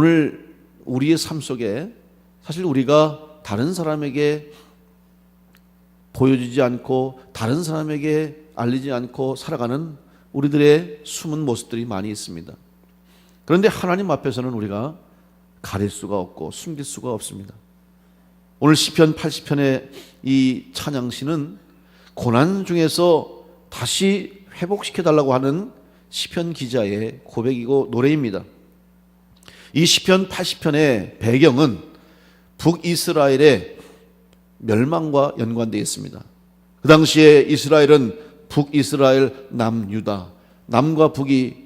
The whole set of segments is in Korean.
오늘 우리의 삶 속에 사실 우리가 다른 사람에게 보여주지 않고 다른 사람에게 알리지 않고 살아가는 우리들의 숨은 모습들이 많이 있습니다. 그런데 하나님 앞에서는 우리가 가릴 수가 없고 숨길 수가 없습니다. 오늘 시편 80편의 이 찬양시는 고난 중에서 다시 회복시켜달라고 하는 시편 기자의 고백이고 노래입니다. 이 시편 80편의 배경은 북이스라엘의 멸망과 연관되어 있습니다. 그 당시에 이스라엘은 북이스라엘, 남유다, 남과 북이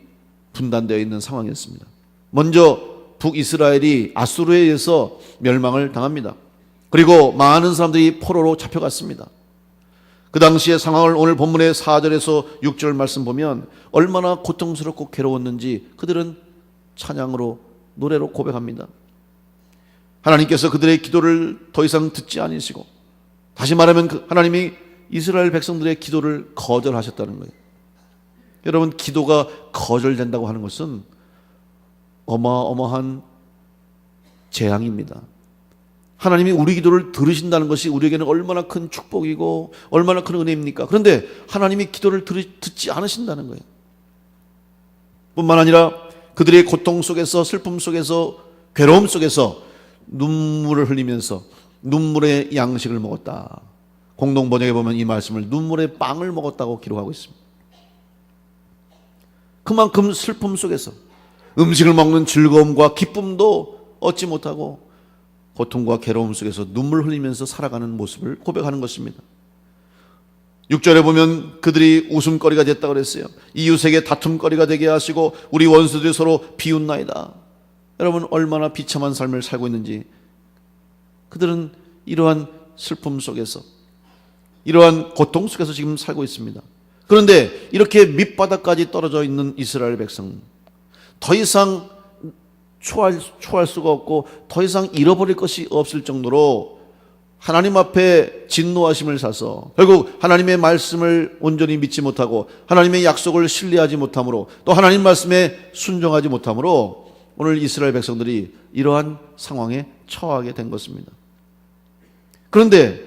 분단되어 있는 상황이었습니다. 먼저 북이스라엘이 아수르에 의해서 멸망을 당합니다. 그리고 많은 사람들이 포로로 잡혀갔습니다. 그 당시의 상황을 오늘 본문의 4절에서 6절 말씀 보면 얼마나 고통스럽고 괴로웠는지 그들은 찬양으로 노래로 고백합니다. 하나님께서 그들의 기도를 더 이상 듣지 않으시고, 다시 말하면 하나님이 이스라엘 백성들의 기도를 거절하셨다는 거예요. 여러분, 기도가 거절된다고 하는 것은 어마어마한 재앙입니다. 하나님이 우리 기도를 들으신다는 것이 우리에게는 얼마나 큰 축복이고 얼마나 큰 은혜입니까? 그런데 하나님이 기도를 듣지 않으신다는 거예요. 뿐만 아니라 그들의 고통 속에서, 슬픔 속에서, 괴로움 속에서 눈물을 흘리면서 눈물의 양식을 먹었다. 공동번역에 보면 이 말씀을 눈물의 빵을 먹었다고 기록하고 있습니다. 그만큼 슬픔 속에서 음식을 먹는 즐거움과 기쁨도 얻지 못하고 고통과 괴로움 속에서 눈물 흘리면서 살아가는 모습을 고백하는 것입니다. 6절에 보면 그들이 웃음거리가 됐다고 그랬어요. 이웃에게 다툼거리가 되게 하시고 우리 원수들이 서로 비웃나이다. 여러분, 얼마나 비참한 삶을 살고 있는지, 그들은 이러한 슬픔 속에서, 이러한 고통 속에서 지금 살고 있습니다. 그런데 이렇게 밑바닥까지 떨어져 있는 이스라엘 백성, 더 이상 초할 수가 없고 더 이상 잃어버릴 것이 없을 정도로 하나님 앞에 진노하심을 사서 결국 하나님의 말씀을 온전히 믿지 못하고 하나님의 약속을 신뢰하지 못함으로, 또 하나님 말씀에 순종하지 못함으로 오늘 이스라엘 백성들이 이러한 상황에 처하게 된 것입니다. 그런데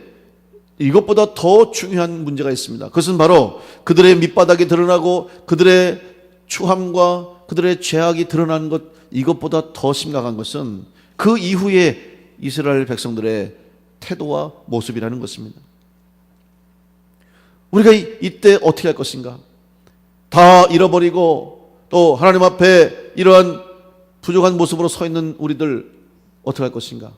이것보다 더 중요한 문제가 있습니다. 그것은 바로 그들의 밑바닥이 드러나고 그들의 추함과 그들의 죄악이 드러나는 것, 이것보다 더 심각한 것은 그 이후에 이스라엘 백성들의 태도와 모습이라는 것입니다. 우리가 이때 어떻게 할 것인가? 다 잃어버리고 또 하나님 앞에 이러한 부족한 모습으로 서 있는 우리들 어떻게 할 것인가?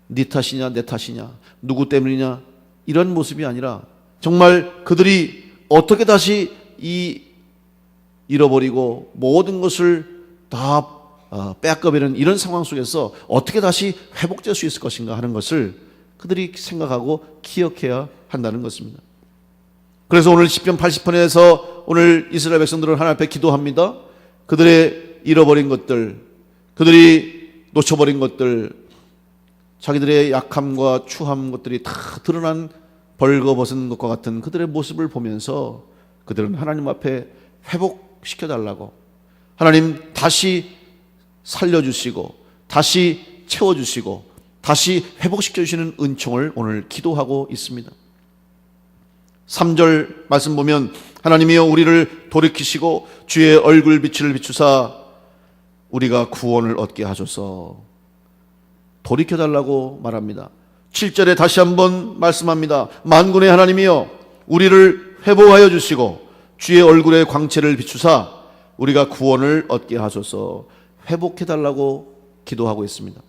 네 탓이냐 내 탓이냐 누구 때문이냐, 이런 모습이 아니라 정말 그들이 어떻게 다시 이 잃어버리고 모든 것을 다 빼앗겨버리는 이런 상황 속에서 어떻게 다시 회복될 수 있을 것인가 하는 것을 그들이 생각하고 기억해야 한다는 것입니다. 그래서 오늘 시편 80편에서 오늘 이스라엘 백성들은 하나님 앞에 기도합니다. 그들의 잃어버린 것들, 그들이 놓쳐버린 것들, 자기들의 약함과 추함 것들이 다 드러난 벌거벗은 것과 같은 그들의 모습을 보면서 그들은 하나님 앞에 회복시켜달라고, 하나님 다시 살려주시고 다시 채워주시고 다시 회복시켜주시는 은총을 오늘 기도하고 있습니다. 3절 말씀 보면 하나님이여 우리를 돌이키시고 주의 얼굴 빛을 비추사 우리가 구원을 얻게 하소서. 돌이켜달라고 말합니다. 7절에 다시 한번 말씀합니다. 만군의 하나님이여 우리를 회복하여 주시고 주의 얼굴의 광채를 비추사 우리가 구원을 얻게 하소서. 회복해달라고 기도하고 있습니다.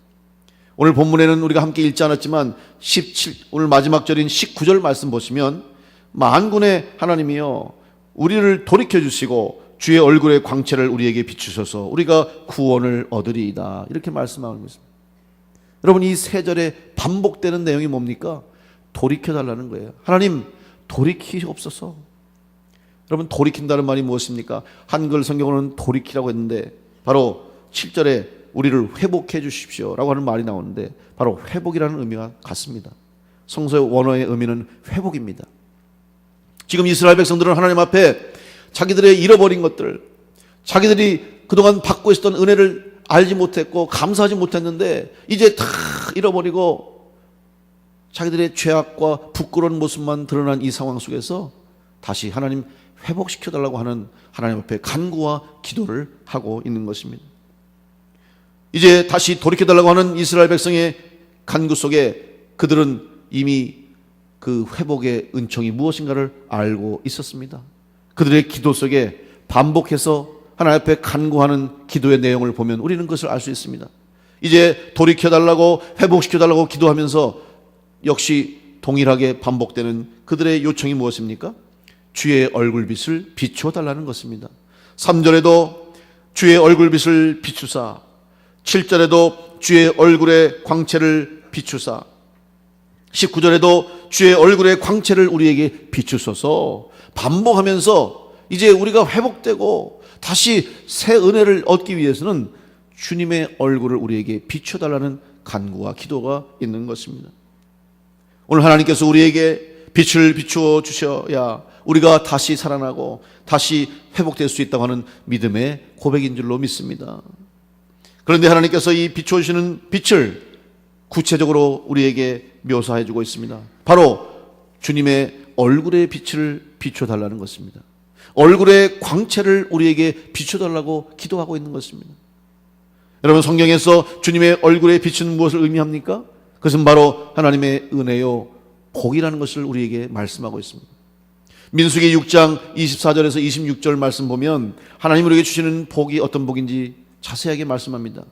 오늘 본문에는 우리가 함께 읽지 않았지만 오늘 마지막 절인 19절 말씀 보시면 만군의 하나님이여 우리를 돌이켜 주시고 주의 얼굴의 광채를 우리에게 비추셔서 우리가 구원을 얻으리이다, 이렇게 말씀하고 있습니다. 여러분, 이 세 절에 반복되는 내용이 뭡니까? 돌이켜달라는 거예요. 하나님 돌이키옵소서. 여러분, 돌이킨다는 말이 무엇입니까? 한글 성경으로는 돌이키라고 했는데 바로 7절에 우리를 회복해 주십시오 라고 하는 말이 나오는데 바로 회복이라는 의미가 같습니다. 성서의 원어의 의미는 회복입니다. 지금 이스라엘 백성들은 하나님 앞에 자기들의 잃어버린 것들, 자기들이 그동안 받고 있었던 은혜를 알지 못했고 감사하지 못했는데 이제 다 잃어버리고 자기들의 죄악과 부끄러운 모습만 드러난 이 상황 속에서 다시 하나님 회복시켜달라고 하는 하나님 앞에 간구와 기도를 하고 있는 것입니다. 이제 다시 돌이켜달라고 하는 이스라엘 백성의 간구 속에 그들은 이미 그 회복의 은총이 무엇인가를 알고 있었습니다. 그들의 기도 속에 반복해서 하나님 앞에 간구하는 기도의 내용을 보면 우리는 그것을 알 수 있습니다. 이제 돌이켜달라고 회복시켜달라고 기도하면서 역시 동일하게 반복되는 그들의 요청이 무엇입니까? 주의 얼굴빛을 비추어달라는 것입니다. 3절에도 주의 얼굴빛을 비추사, 7절에도 주의 얼굴의 광채를 비추사, 19절에도 주의 얼굴의 광채를 우리에게 비추소서 반복하면서 이제 우리가 회복되고 다시 새 은혜를 얻기 위해서는 주님의 얼굴을 우리에게 비춰달라는 간구와 기도가 있는 것입니다. 오늘 하나님께서 우리에게 빛을 비추어 주셔야 우리가 다시 살아나고 다시 회복될 수 있다고 하는 믿음의 고백인 줄로 믿습니다. 그런데 하나님께서 이 비춰주시는 빛을 구체적으로 우리에게 묘사해 주고 있습니다. 바로 주님의 얼굴의 빛을 비춰달라는 것입니다. 얼굴의 광채를 우리에게 비춰달라고 기도하고 있는 것입니다. 여러분, 성경에서 주님의 얼굴의 빛은 무엇을 의미합니까? 그것은 바로 하나님의 은혜요 복이라는 것을 우리에게 말씀하고 있습니다. 민수기 6장 24절에서 26절 말씀 보면 하나님 우리에게 주시는 복이 어떤 복인지 자세하게 말씀합니다.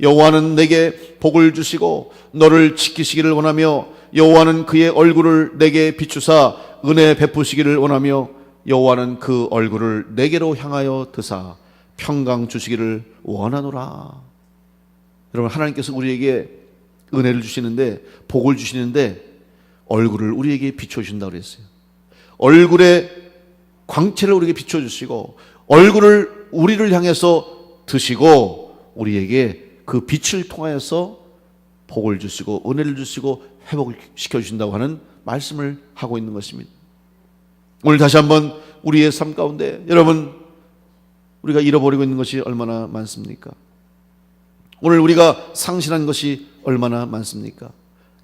여호와는 내게 복을 주시고 너를 지키시기를 원하며 여호와는 그의 얼굴을 내게 비추사 은혜 베푸시기를 원하며 여호와는 그 얼굴을 내게로 향하여 드사 평강 주시기를 원하노라. 여러분, 하나님께서 우리에게 은혜를 주시는데 복을 주시는데 얼굴을 우리에게 비춰주신다고 그랬어요. 얼굴의 광채를 우리에게 비춰주시고 얼굴을 우리를 향해서 드시고 우리에게 그 빛을 통하여서 복을 주시고 은혜를 주시고 회복시켜 주신다고 하는 말씀을 하고 있는 것입니다. 오늘 다시 한번 우리의 삶 가운데 여러분, 우리가 잃어버리고 있는 것이 얼마나 많습니까? 오늘 우리가 상실한 것이 얼마나 많습니까?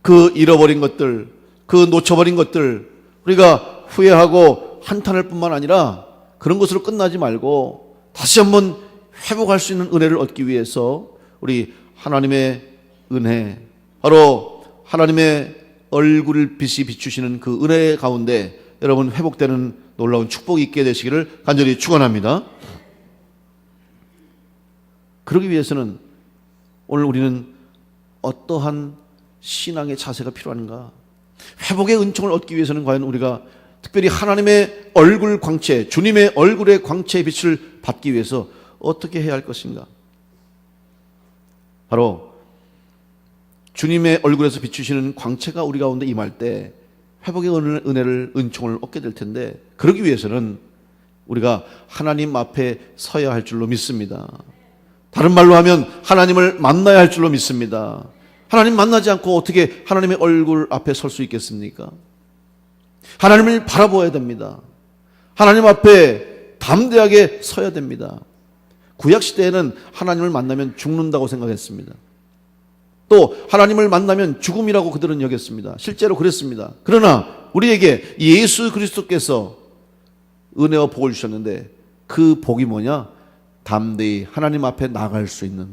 그 잃어버린 것들, 그 놓쳐버린 것들 우리가 후회하고 한탄할 뿐만 아니라 그런 것으로 끝나지 말고 다시 한번 회복할 수 있는 은혜를 얻기 위해서 우리 하나님의 은혜, 바로 하나님의 얼굴을 빛이 비추시는 그 은혜 가운데 여러분 회복되는 놀라운 축복이 있게 되시기를 간절히 축원합니다. 그러기 위해서는 오늘 우리는 어떠한 신앙의 자세가 필요한가? 회복의 은총을 얻기 위해서는 과연 우리가 특별히 하나님의 얼굴 광채, 주님의 얼굴의 광채의 빛을 받기 위해서 어떻게 해야 할 것인가? 바로 주님의 얼굴에서 비추시는 광채가 우리 가운데 임할 때 회복의 은혜를, 은총을 얻게 될 텐데 그러기 위해서는 우리가 하나님 앞에 서야 할 줄로 믿습니다. 다른 말로 하면 하나님을 만나야 할 줄로 믿습니다. 하나님 만나지 않고 어떻게 하나님의 얼굴 앞에 설 수 있겠습니까? 하나님을 바라보아야 됩니다. 하나님 앞에 담대하게 서야 됩니다. 구약시대에는 하나님을 만나면 죽는다고 생각했습니다. 또 하나님을 만나면 죽음이라고 그들은 여겼습니다. 실제로 그랬습니다. 그러나 우리에게 예수 그리스도께서 은혜와 복을 주셨는데 그 복이 뭐냐? 담대히 하나님 앞에 나갈 수 있는,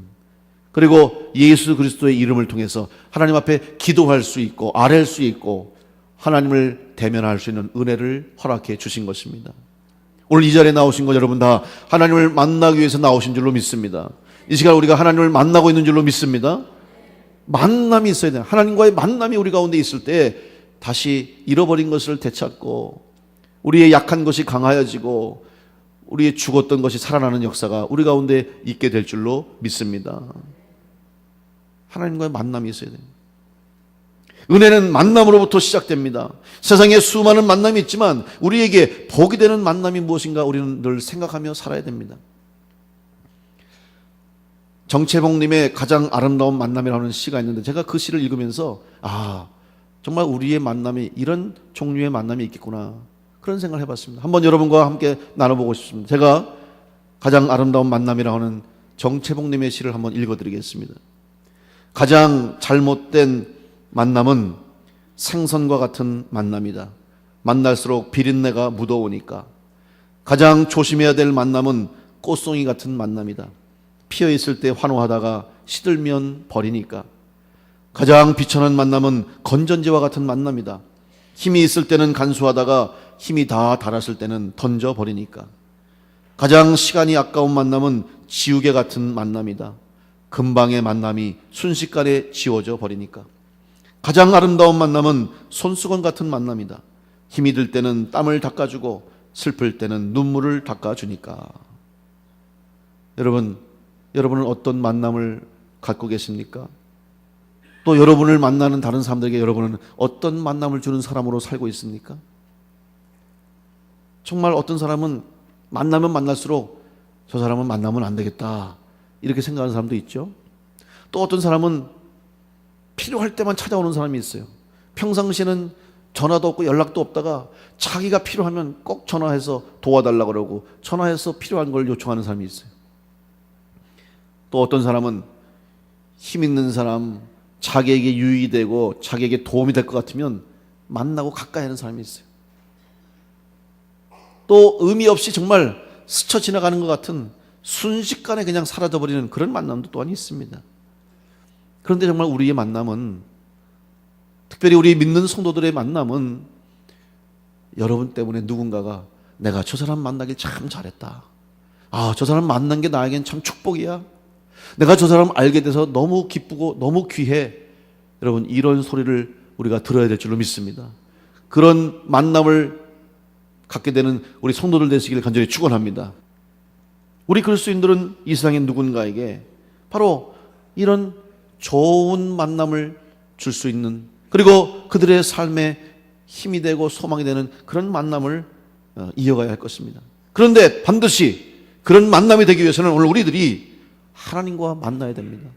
그리고 예수 그리스도의 이름을 통해서 하나님 앞에 기도할 수 있고 아뢰할 수 있고 하나님을 대면할 수 있는 은혜를 허락해 주신 것입니다. 오늘 이 자리에 나오신 것 여러분 다 하나님을 만나기 위해서 나오신 줄로 믿습니다. 이 시간 우리가 하나님을 만나고 있는 줄로 믿습니다. 만남이 있어야 돼요. 하나님과의 만남이 우리 가운데 있을 때 다시 잃어버린 것을 되찾고 우리의 약한 것이 강하여지고 우리의 죽었던 것이 살아나는 역사가 우리 가운데 있게 될 줄로 믿습니다. 하나님과의 만남이 있어야 돼요. 은혜는 만남으로부터 시작됩니다. 세상에 수많은 만남이 있지만 우리에게 복이 되는 만남이 무엇인가 우리는 늘 생각하며 살아야 됩니다. 정채봉님의 가장 아름다운 만남이라는 시가 있는데 제가 그 시를 읽으면서 정말 우리의 만남이 이런 종류의 만남이 있겠구나 그런 생각을 해봤습니다. 한번 여러분과 함께 나눠보고 싶습니다. 제가 가장 아름다운 만남이라고 하는 정채봉님의 시를 한번 읽어드리겠습니다. 가장 잘못된 만남은 생선과 같은 만남이다. 만날수록 비린내가 묻어오니까. 가장 조심해야 될 만남은 꽃송이 같은 만남이다. 피어있을 때 환호하다가 시들면 버리니까. 가장 비천한 만남은 건전지와 같은 만남이다. 힘이 있을 때는 간수하다가 힘이 다 닳았을 때는 던져버리니까. 가장 시간이 아까운 만남은 지우개 같은 만남이다. 금방의 만남이 순식간에 지워져 버리니까. 가장 아름다운 만남은 손수건 같은 만남이다. 힘이 들 때는 땀을 닦아주고 슬플 때는 눈물을 닦아주니까. 여러분은 어떤 만남을 갖고 계십니까? 또 여러분을 만나는 다른 사람들에게 여러분은 어떤 만남을 주는 사람으로 살고 있습니까? 정말 어떤 사람은 만나면 만날수록 저 사람은 만나면 안 되겠다 이렇게 생각하는 사람도 있죠. 또 어떤 사람은 필요할 때만 찾아오는 사람이 있어요. 평상시에는 전화도 없고 연락도 없다가 자기가 필요하면 꼭 전화해서 도와달라고 그러고 전화해서 필요한 걸 요청하는 사람이 있어요. 또 어떤 사람은 힘 있는 사람, 자기에게 유익이 되고 자기에게 도움이 될 것 같으면 만나고 가까이 하는 사람이 있어요. 또 의미 없이 정말 스쳐 지나가는 것 같은 순식간에 그냥 사라져버리는 그런 만남도 또한 있습니다. 그런데 정말 우리의 만남은, 특별히 우리 믿는 성도들의 만남은 여러분 때문에 누군가가 내가 저 사람 만나길 참 잘했다. 저 사람 만난 게 나에겐 참 축복이야. 내가 저 사람 알게 돼서 너무 기쁘고 너무 귀해. 여러분, 이런 소리를 우리가 들어야 될 줄로 믿습니다. 그런 만남을 갖게 되는 우리 성도들 되시기를 간절히 축원합니다. 우리 그리스도인들은 이 세상의 누군가에게 바로 이런 좋은 만남을 줄 수 있는, 그리고 그들의 삶에 힘이 되고 소망이 되는 그런 만남을 이어가야 할 것입니다. 그런데 반드시 그런 만남이 되기 위해서는 오늘 우리들이 하나님과 만나야 됩니다.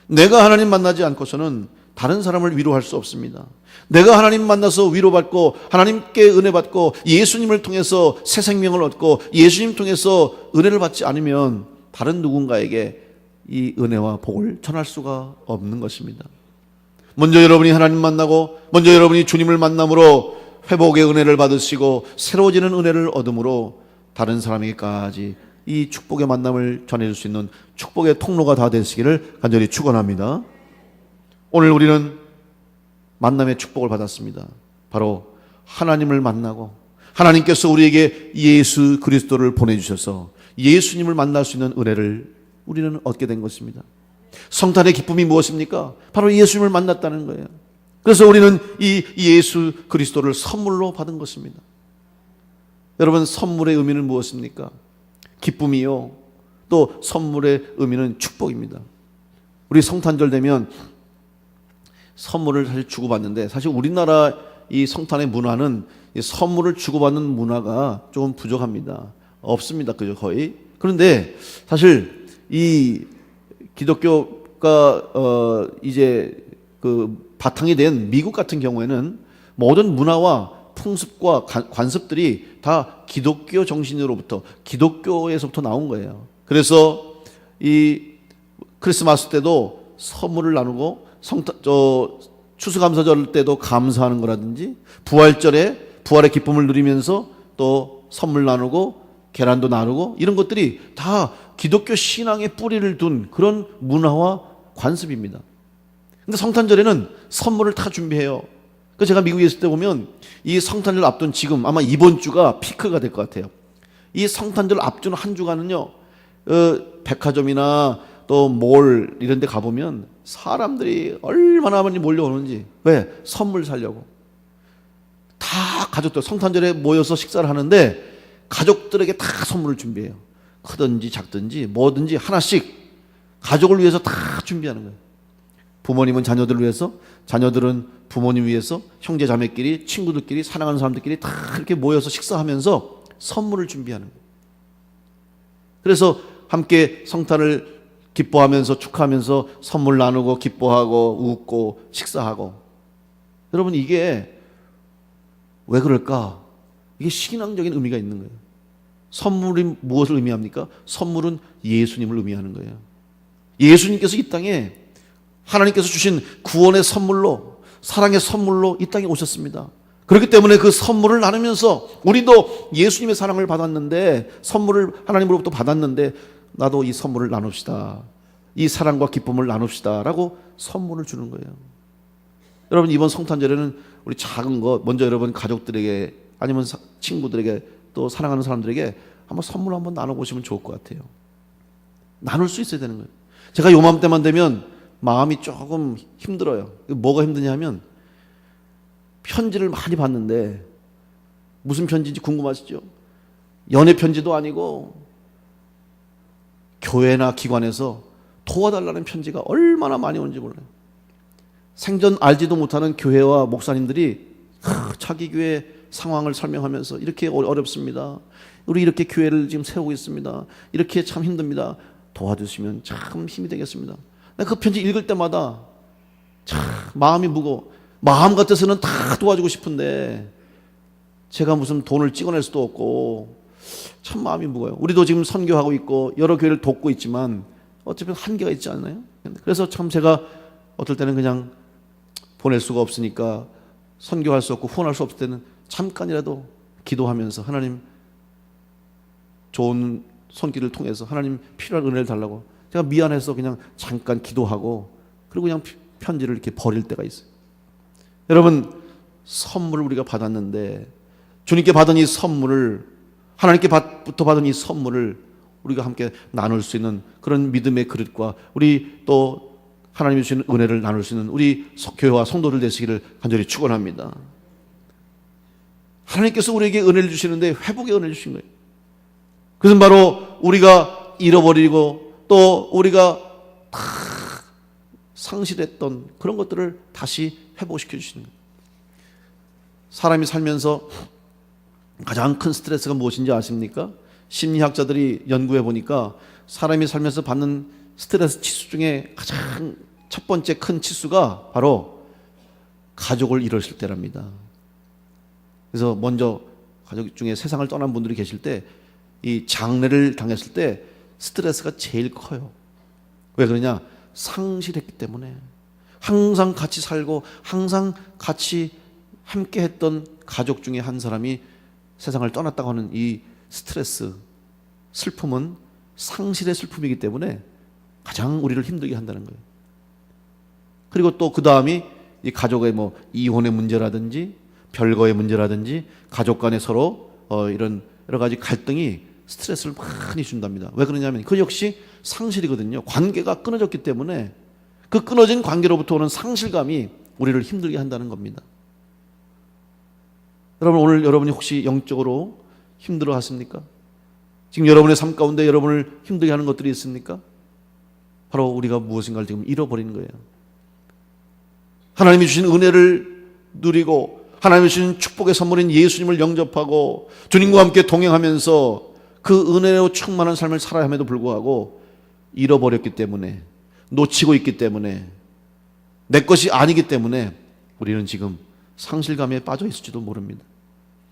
내가 하나님 만나지 않고서는 다른 사람을 위로할 수 없습니다. 내가 하나님 만나서 위로받고 하나님께 은혜 받고 예수님을 통해서 새 생명을 얻고 예수님 통해서 은혜를 받지 않으면 다른 누군가에게 이 은혜와 복을 전할 수가 없는 것입니다. 먼저 여러분이 하나님 만나고 먼저 여러분이 주님을 만남으로 회복의 은혜를 받으시고 새로워지는 은혜를 얻음으로 다른 사람에게까지 이 축복의 만남을 전해줄 수 있는 축복의 통로가 다 되시기를 간절히 축원합니다. 오늘 우리는 만남의 축복을 받았습니다. 바로 하나님을 만나고 하나님께서 우리에게 예수 그리스도를 보내주셔서 예수님을 만날 수 있는 은혜를 우리는 얻게 된 것입니다. 성탄의 기쁨이 무엇입니까? 바로 예수님을 만났다는 거예요. 그래서 우리는 이 예수 그리스도를 선물로 받은 것입니다. 여러분, 선물의 의미는 무엇입니까? 기쁨이요. 또 선물의 의미는 축복입니다. 우리 성탄절 되면 선물을 사실 주고받는데, 사실 우리나라 이 성탄의 문화는 이 선물을 주고받는 문화가 조금 부족합니다. 없습니다. 그죠? 거의. 그런데 사실 이 기독교가 이제 그 바탕이 된 미국 같은 경우에는 모든 문화와 풍습과 관습들이 다 기독교 정신으로부터, 기독교에서부터 나온 거예요. 그래서 이 크리스마스 때도 선물을 나누고 추수감사절 때도 감사하는 거라든지 부활절에 부활의 기쁨을 누리면서 또 선물 나누고 계란도 나누고 이런 것들이 다 기독교 신앙의 뿌리를 둔 그런 문화와 관습입니다. 근데 성탄절에는 선물을 다 준비해요. 그래서 제가 미국에 있을 때 보면 이 성탄절 앞둔 지금 아마 이번 주가 피크가 될 것 같아요. 이 성탄절 앞둔 한 주간은요, 백화점이나 또 몰 이런 데 가보면 사람들이 얼마나 많이 몰려오는지. 왜? 선물 사려고. 다 가족들 성탄절에 모여서 식사를 하는데 가족들에게 다 선물을 준비해요. 크든지 작든지 뭐든지 하나씩 가족을 위해서 다 준비하는 거예요. 부모님은 자녀들을 위해서, 자녀들은 부모님 위해서, 형제 자매끼리, 친구들끼리, 사랑하는 사람들끼리 다 이렇게 모여서 식사하면서 선물을 준비하는 거예요. 그래서 함께 성탄을 기뻐하면서 축하하면서 선물 나누고 기뻐하고 웃고 식사하고. 여러분, 이게 왜 그럴까? 이게 신앙적인 의미가 있는 거예요. 선물이 무엇을 의미합니까? 선물은 예수님을 의미하는 거예요. 예수님께서 이 땅에 하나님께서 주신 구원의 선물로, 사랑의 선물로 이 땅에 오셨습니다. 그렇기 때문에 그 선물을 나누면서 우리도 예수님의 사랑을 받았는데, 선물을 하나님으로부터 받았는데 나도 이 선물을 나눕시다, 이 사랑과 기쁨을 나눕시다 라고 선물을 주는 거예요. 여러분, 이번 성탄절에는 우리 작은 거 먼저 여러분 가족들에게 아니면 친구들에게 또 사랑하는 사람들에게 한번 선물 한번 나눠보시면 좋을 것 같아요. 나눌 수 있어야 되는 거예요. 제가 요맘때만 되면 마음이 조금 힘들어요. 뭐가 힘드냐면 편지를 많이 받는데 무슨 편지인지 궁금하시죠? 연애 편지도 아니고 교회나 기관에서 도와달라는 편지가 얼마나 많이 오는지 몰라요. 생전 알지도 못하는 교회와 목사님들이 자기 교회 상황을 설명하면서 이렇게 어렵습니다, 우리 이렇게 교회를 지금 세우고 있습니다, 이렇게 참 힘듭니다, 도와주시면 참 힘이 되겠습니다. 그 편지 읽을 때마다 참 마음이 무거워. 마음 같아서는 다 도와주고 싶은데 제가 무슨 돈을 찍어낼 수도 없고 참 마음이 무거워요. 우리도 지금 선교하고 있고 여러 교회를 돕고 있지만 어차피 한계가 있지 않나요? 그래서 참 제가 어떨 때는 그냥 보낼 수가 없으니까, 선교할 수 없고 후원할 수 없을 때는 잠깐이라도 기도하면서 하나님 좋은 손길을 통해서 하나님 필요한 은혜를 달라고 제가 미안해서 그냥 잠깐 기도하고 그리고 그냥 편지를 이렇게 버릴 때가 있어요. 여러분, 선물을 우리가 받았는데 주님께 받은 이 선물을, 하나님께부터 받은 이 선물을 우리가 함께 나눌 수 있는 그런 믿음의 그릇과 우리 또 하나님이 주시는 은혜를 나눌 수 있는 우리 교회와 성도들 되시기를 간절히 축원합니다. 하나님께서 우리에게 은혜를 주시는데 회복의 은혜를 주신 거예요. 그것은 바로 우리가 잃어버리고 또 우리가 다 상실했던 그런 것들을 다시 회복시켜 주시는 거예요. 사람이 살면서 가장 큰 스트레스가 무엇인지 아십니까? 심리학자들이 연구해 보니까 사람이 살면서 받는 스트레스 치수 중에 가장 첫 번째 큰 치수가 바로 가족을 잃었을 때랍니다. 그래서 먼저 가족 중에 세상을 떠난 분들이 계실 때 이 장례를 당했을 때 스트레스가 제일 커요. 왜 그러냐? 상실했기 때문에. 항상 같이 살고 항상 같이 함께 했던 가족 중에 한 사람이 세상을 떠났다고 하는 이 스트레스, 슬픔은 상실의 슬픔이기 때문에 가장 우리를 힘들게 한다는 거예요. 그리고 또 그 다음이 이 가족의 뭐 이혼의 문제라든지 별거의 문제라든지 가족 간에 서로 이런 여러 가지 갈등이 스트레스를 많이 준답니다. 왜 그러냐면 그 역시 상실이거든요. 관계가 끊어졌기 때문에 그 끊어진 관계로부터 오는 상실감이 우리를 힘들게 한다는 겁니다. 여러분, 오늘 여러분이 혹시 영적으로 힘들어 하십니까? 지금 여러분의 삶 가운데 여러분을 힘들게 하는 것들이 있습니까? 바로 우리가 무엇인가를 지금 잃어버리는 거예요. 하나님이 주신 은혜를 누리고 하나님이 주신 축복의 선물인 예수님을 영접하고 주님과 함께 동행하면서 그 은혜로 충만한 삶을 살아야 함에도 불구하고 잃어버렸기 때문에, 놓치고 있기 때문에, 내 것이 아니기 때문에 우리는 지금 상실감에 빠져 있을지도 모릅니다.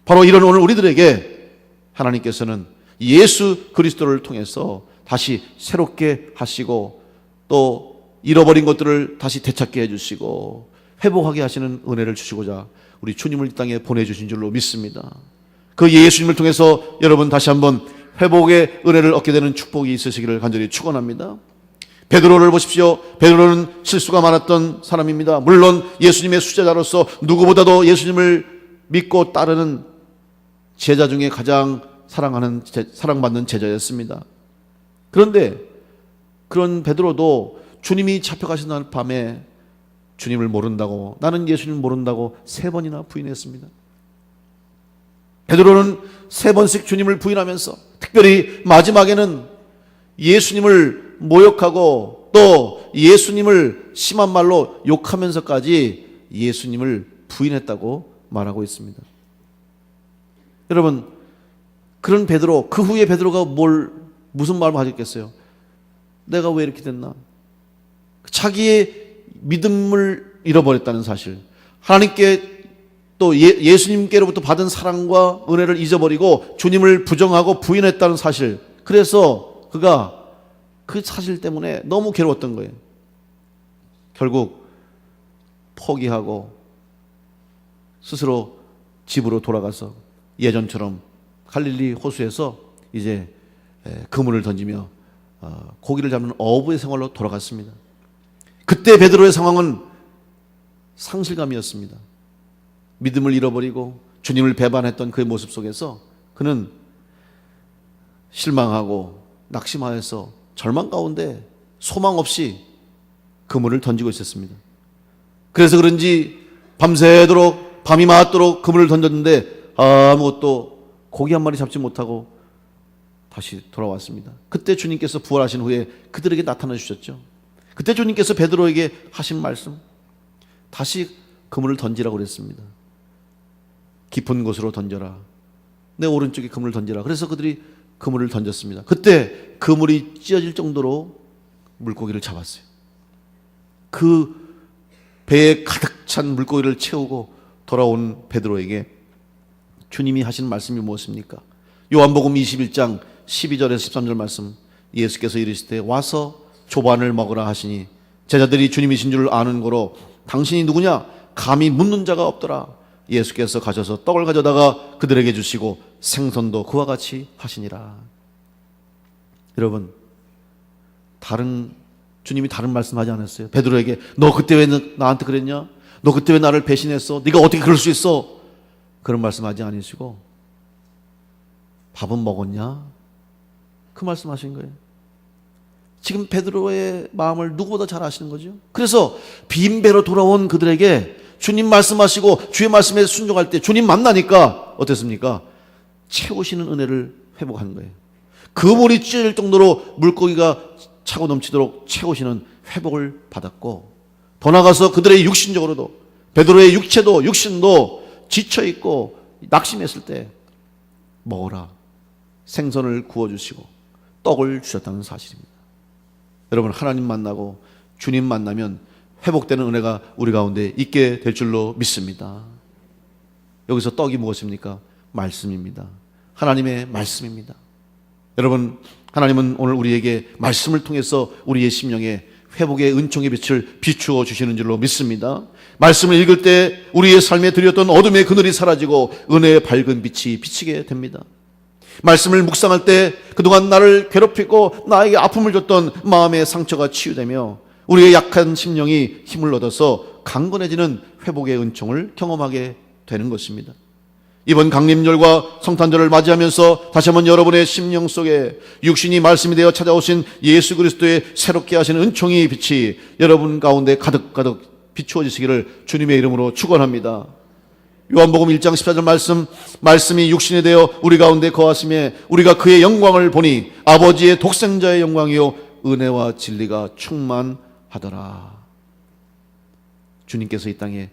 바로 이런 오늘 우리들에게 하나님께서는 예수 그리스도를 통해서 다시 새롭게 하시고 또 잃어버린 것들을 다시 되찾게 해주시고 회복하게 하시는 은혜를 주시고자 우리 주님을 이 땅에 보내주신 줄로 믿습니다. 그 예수님을 통해서 여러분 다시 한번 회복의 은혜를 얻게 되는 축복이 있으시기를 간절히 축원합니다. 베드로를 보십시오. 베드로는 실수가 많았던 사람입니다. 물론 예수님의 수제자로서 누구보다도 예수님을 믿고 따르는 제자 중에 가장 사랑받는 제자였습니다. 그런데 그런 베드로도 주님이 잡혀가신 밤에 주님을 모른다고, 나는 예수님을 모른다고 3번이나 부인했습니다. 베드로는 3번씩 주님을 부인하면서 특별히 마지막에는 예수님을 모욕하고 또 예수님을 심한 말로 욕하면서까지 예수님을 부인했다고 말하고 있습니다. 여러분, 그런 베드로, 그 후에 베드로가 무슨 마음을 가졌겠어요? 내가 왜 이렇게 됐나? 자기의 믿음을 잃어버렸다는 사실, 하나님께 또 예수님께로부터 받은 사랑과 은혜를 잊어버리고 주님을 부정하고 부인했다는 사실, 그래서 그가 그 사실 때문에 너무 괴로웠던 거예요. 결국 포기하고 스스로 집으로 돌아가서 예전처럼 갈릴리 호수에서 이제 그물을 던지며 고기를 잡는 어부의 생활로 돌아갔습니다. 그때 베드로의 상황은 상실감이었습니다. 믿음을 잃어버리고 주님을 배반했던 그의 모습 속에서 그는 실망하고 낙심하여서 절망 가운데 소망 없이 그물을 던지고 있었습니다. 그래서 그런지 밤새도록 밤이 맞도록 그물을 던졌는데 아무것도 고기 한 마리 잡지 못하고 다시 돌아왔습니다. 그때 주님께서 부활하신 후에 그들에게 나타나 주셨죠. 그때 주님께서 베드로에게 하신 말씀, 다시 그물을 던지라고 그랬습니다. 깊은 곳으로 던져라. 내 오른쪽에 그물을 던지라. 그래서 그들이 그물을 던졌습니다. 그때 그물이 찢어질 정도로 물고기를 잡았어요. 그 배에 가득 찬 물고기를 채우고 돌아온 베드로에게 주님이 하신 말씀이 무엇입니까? 요한복음 21장 12절에서 13절 말씀, 예수께서 이르시되 와서 조반을 먹으라 하시니 제자들이 주님이신 줄 아는 고로 당신이 누구냐? 감히 묻는 자가 없더라. 예수께서 가셔서 떡을 가져다가 그들에게 주시고 생선도 그와 같이 하시니라. 여러분, 주님이 다른 말씀하지 않았어요? 베드로에게 너 그때 왜 나한테 그랬냐? 너 그때 왜 나를 배신했어? 네가 어떻게 그럴 수 있어? 그런 말씀하지 않으시고 밥은 먹었냐? 그 말씀하신 거예요. 지금 베드로의 마음을 누구보다 잘 아시는 거죠. 그래서 빈 배로 돌아온 그들에게 주님 말씀하시고 주의 말씀에 순종할 때 주님 만나니까 어땠습니까? 채우시는 은혜를 회복한 거예요. 그물이 찢어질 정도로 물고기가 차고 넘치도록 채우시는 회복을 받았고, 더 나아가서 그들의 육신적으로도, 베드로의 육신도 지쳐있고 낙심했을 때 먹어라, 생선을 구워주시고 떡을 주셨다는 사실입니다. 여러분, 하나님 만나고 주님 만나면 회복되는 은혜가 우리 가운데 있게 될 줄로 믿습니다. 여기서 떡이 무엇입니까? 말씀입니다. 하나님의 말씀입니다. 여러분, 하나님은 오늘 우리에게 말씀을 통해서 우리의 심령에 회복의 은총의 빛을 비추어 주시는 줄로 믿습니다. 말씀을 읽을 때 우리의 삶에 들였던 어둠의 그늘이 사라지고 은혜의 밝은 빛이 비치게 됩니다. 말씀을 묵상할 때 그동안 나를 괴롭히고 나에게 아픔을 줬던 마음의 상처가 치유되며 우리의 약한 심령이 힘을 얻어서 강건해지는 회복의 은총을 경험하게 되는 것입니다. 이번 강림절과 성탄절을 맞이하면서 다시 한번 여러분의 심령 속에 육신이 말씀이 되어 찾아오신 예수 그리스도의 새롭게 하시는 은총의 빛이 여러분 가운데 가득가득 비추어지시기를 주님의 이름으로 축원합니다. 요한복음 1장 14절 말씀이 육신이 되어 우리 가운데 거하심에 우리가 그의 영광을 보니 아버지의 독생자의 영광이요 은혜와 진리가 충만하더라. 주님께서 이 땅에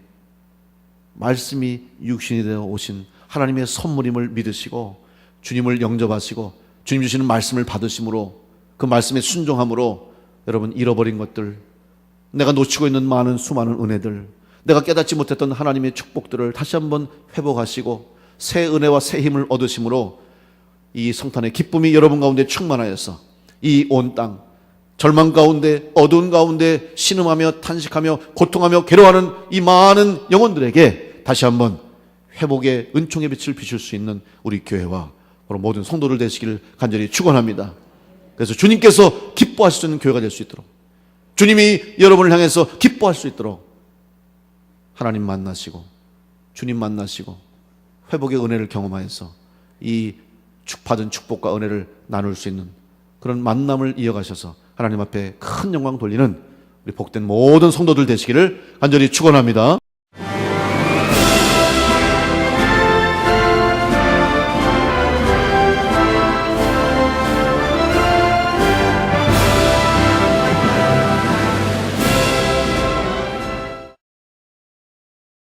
말씀이 육신이 되어 오신 하나님의 선물임을 믿으시고 주님을 영접하시고 주님 주시는 말씀을 받으심으로 그 말씀에 순종함으로 여러분 잃어버린 것들, 내가 놓치고 있는 수많은 은혜들, 내가 깨닫지 못했던 하나님의 축복들을 다시 한번 회복하시고 새 은혜와 새 힘을 얻으심으로 이 성탄의 기쁨이 여러분 가운데 충만하여서 이 온 땅, 절망 가운데 어두운 가운데 신음하며 탄식하며 고통하며 괴로워하는 이 많은 영혼들에게 다시 한번 회복의 은총의 빛을 비출 수 있는 우리 교회와 모든 성도들 되시기를 간절히 축원합니다. 그래서 주님께서 기뻐하실 수 있는 교회가 될 수 있도록, 주님이 여러분을 향해서 기뻐할 수 있도록 하나님 만나시고 주님 만나시고 회복의 은혜를 경험하여서 이 받은 축복과 은혜를 나눌 수 있는 그런 만남을 이어가셔서 하나님 앞에 큰 영광 돌리는 우리 복된 모든 성도들 되시기를 간절히 축원합니다.